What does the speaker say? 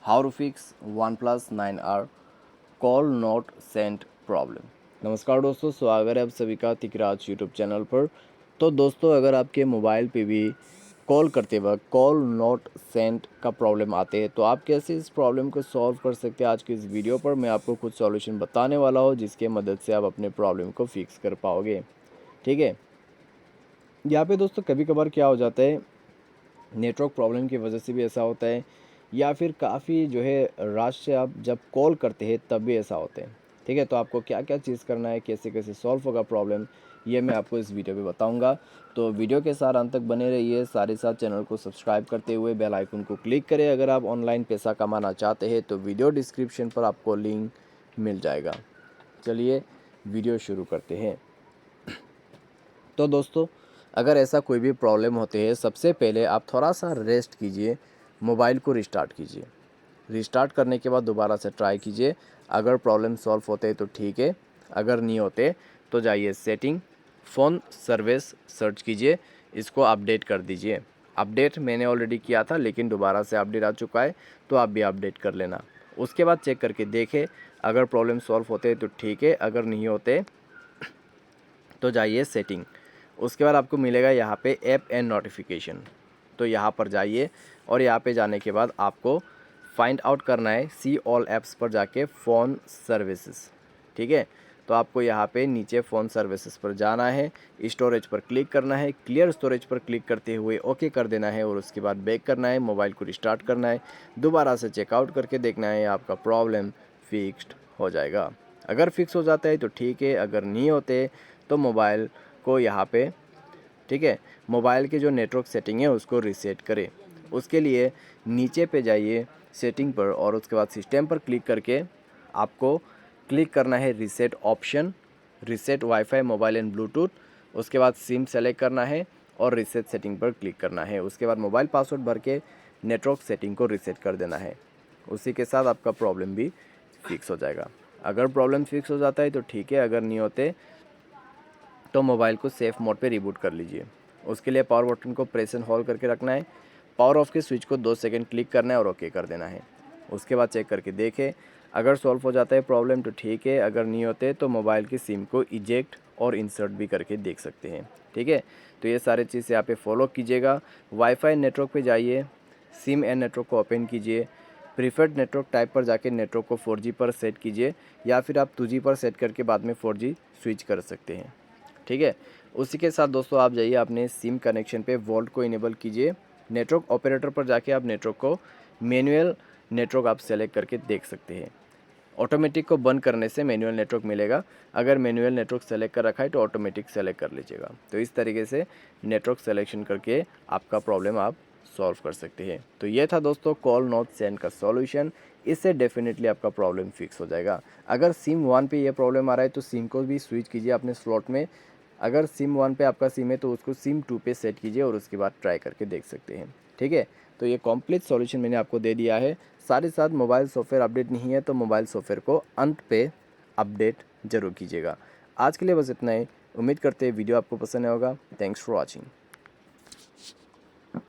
How to fix OnePlus 9R call not sent problem. नमस्कार दोस्तों, स्वागत है आप सभी का तिकराज यूट्यूब चैनल पर। तो दोस्तों, अगर आपके मोबाइल पे भी कॉल करते वक्त कॉल नॉट सेंट का प्रॉब्लम आते हैं तो आप कैसे इस प्रॉब्लम को सॉल्व कर सकते हैं, आज की इस वीडियो पर मैं आपको कुछ सॉल्यूशन बताने वाला हूँ जिसके मदद से आप अपने प्रॉब्लम को फिक्स कर पाओगे। ठीक है, यहाँ पे दोस्तों कभी कभार क्या हो जाता है, नेटवर्क प्रॉब्लम की वजह से भी ऐसा होता है, या फिर काफ़ी जो है रात से आप जब कॉल करते हैं तब भी ऐसा होता है। ठीक है, तो आपको क्या क्या चीज़ करना है, कैसे कैसे सॉल्व होगा प्रॉब्लम, ये मैं आपको इस वीडियो पे बताऊंगा। तो वीडियो के साथ अंत तक बने रहिए, साथ ही साथ चैनल को सब्सक्राइब करते हुए बेल आइकन को क्लिक करें। अगर आप ऑनलाइन पैसा कमाना चाहते हैं तो वीडियो डिस्क्रिप्शन पर आपको लिंक मिल जाएगा। चलिए वीडियो शुरू करते हैं। तो दोस्तों, अगर ऐसा कोई भी प्रॉब्लम होते हैं, सबसे पहले आप थोड़ा सा रेस्ट कीजिए, मोबाइल को रिस्टार्ट कीजिए। रिस्टार्ट करने के बाद दोबारा से ट्राई कीजिए। अगर प्रॉब्लम सॉल्व होते हैं तो ठीक है, अगर नहीं होते तो जाइए सेटिंग, फ़ोन सर्विस सर्च कीजिए, इसको अपडेट कर दीजिए। अपडेट मैंने ऑलरेडी किया था लेकिन दोबारा से अपडेट आ चुका है, तो आप भी अपडेट कर लेना। उसके बाद चेक करके देखें, अगर प्रॉब्लम सॉल्व होते हैं तो ठीक है, अगर नहीं होते तो जाइए सेटिंग। उसके बाद आपको मिलेगा यहाँ पे ऐप एंड नोटिफिकेशन, तो यहाँ पर जाइए और यहाँ पे जाने के बाद आपको फाइंड आउट करना है सी ऑल ऐप्स पर जाके फ़ोन सर्विसेज। ठीक है, तो आपको यहाँ पे नीचे फ़ोन सर्विसेज पर जाना है, स्टोरेज पर क्लिक करना है, क्लियर स्टोरेज पर क्लिक करते हुए ओके कर देना है और उसके बाद बैक करना है, मोबाइल को रिस्टार्ट करना है, दोबारा से चेकआउट करके देखना है, आपका प्रॉब्लम फिक्स्ड हो जाएगा। अगर फिक्स हो जाता है तो ठीक है, अगर नहीं होते तो मोबाइल को यहाँ पे, ठीक है, मोबाइल के जो नेटवर्क सेटिंग है उसको रीसेट करें। उसके लिए नीचे पे जाइए सेटिंग पर और उसके बाद सिस्टम पर क्लिक करके आपको क्लिक करना है reset option, reset wifi mobile and Bluetooth. उसके बाद सिम सेलेक्ट करना है और रीसेट सेटिंग पर क्लिक करना है। उसके बाद मोबाइल पासवर्ड भर के नेटवर्क सेटिंग को रीसेट कर देना है। उसी के साथ आपका प्रॉब्लम भी फिक्स हो जाएगा। अगर प्रॉब्लम फिक्स हो जाता है तो ठीक है, अगर नहीं होते तो मोबाइल को सेफ मोड पे रिबूट कर लीजिए। उसके लिए पावर बटन को प्रेस एंड होल्ड करके रखना है, पावर ऑफ के स्विच को 2 सेकंड क्लिक करना है और ओके कर देना है। उसके बाद चेक करके देखें, अगर सॉल्व हो जाता है प्रॉब्लम तो ठीक है, अगर नहीं होते तो मोबाइल की सिम को इजेक्ट और इंसर्ट भी करके देख सकते हैं। ठीक है, तो ये सारे चीज़ यहाँ पे फॉलो कीजिएगा। वाईफाई नेटवर्क पे जाइए, सिम एंड नेटवर्क को ओपन कीजिए, प्रीफर्ड नेटवर्क टाइप पर जाके नेटवर्क को 4G पर सेट कीजिए, या फिर आप 2G पर सेट करके बाद में 4G स्विच कर सकते हैं। ठीक है, उसी के साथ दोस्तों आप जाइए अपने सिम कनेक्शन पे वोल्ट को इनेबल कीजिए। नेटवर्क ऑपरेटर पर जाके आप नेटवर्क को मैनुअल नेटवर्क आप सेलेक्ट करके देख सकते हैं। ऑटोमेटिक को बंद करने से मैनुअल नेटवर्क मिलेगा, अगर मैनुअल नेटवर्क सेलेक्ट कर रखा है तो ऑटोमेटिक सेलेक्ट कर लीजिएगा। तो इस तरीके से नेटवर्क सेलेक्शन करके आपका प्रॉब्लम आप सॉल्व कर सकते हैं। तो ये था दोस्तों कॉल नॉट सेंड का सॉल्यूशन, इससे डेफिनेटली आपका प्रॉब्लम फिक्स हो जाएगा। अगर सिम 1 पे ये प्रॉब्लम आ रहा है तो सिम को भी स्विच कीजिए अपने स्लॉट में। अगर सिम 1 पे आपका सिम है तो उसको सिम 2 पे सेट कीजिए और उसके बाद ट्राई करके देख सकते हैं। ठीक है, तो ये कंप्लीट सॉल्यूशन मैंने आपको दे दिया है। साथ ही साथ मोबाइल सॉफ्टवेयर अपडेट नहीं है तो मोबाइल सॉफ्टवेयर को अंत पे अपडेट ज़रूर कीजिएगा। आज के लिए बस इतना ही, उम्मीद करते हैं वीडियो आपको पसंद आया होगा। Thanks for watching.